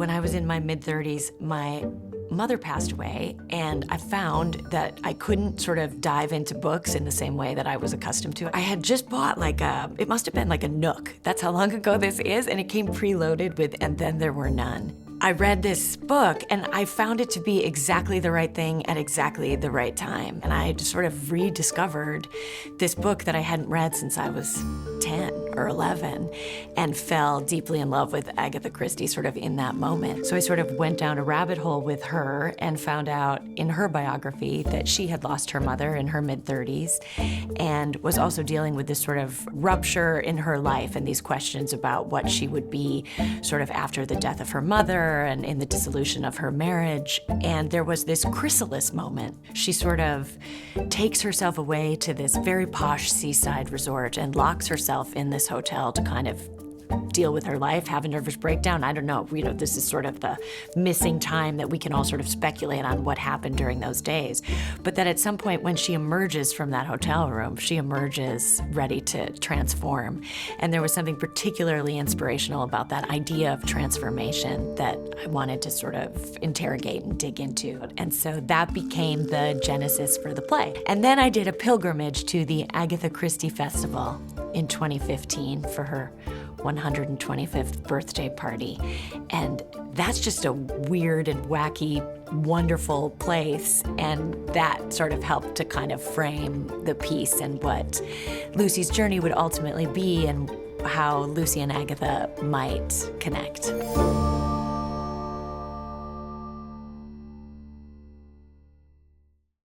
when I was in my mid-30s, my mother passed away, and I found that I couldn't sort of dive into books in the same way that I was accustomed to. I had just bought it must have been like a Nook. That's how long ago this is, and it came preloaded with "And Then There Were None." I read this book, and I found it to be exactly the right thing at exactly the right time. And I just sort of rediscovered this book that I hadn't read since I was 10 or 11, and fell deeply in love with Agatha Christie sort of in that moment. So I sort of went down a rabbit hole with her and found out in her biography that she had lost her mother in her mid-30s and was also dealing with this sort of rupture in her life and these questions about what she would be sort of after the death of her mother and in the dissolution of her marriage. And there was this chrysalis moment. She sort of takes herself away to this very posh seaside resort and locks herself in this hotel to kind of deal with her life, have a nervous breakdown. I don't know, this is sort of the missing time that we can all sort of speculate on what happened during those days. But that at some point when she emerges from that hotel room, she emerges ready to transform. And there was something particularly inspirational about that idea of transformation that I wanted to sort of interrogate and dig into. And so that became the genesis for the play. And then I did a pilgrimage to the Agatha Christie Festival in 2015 for her 125th birthday party. And that's just a weird and wacky, wonderful place. And that sort of helped to kind of frame the piece and what Lucy's journey would ultimately be and how Lucy and Agatha might connect.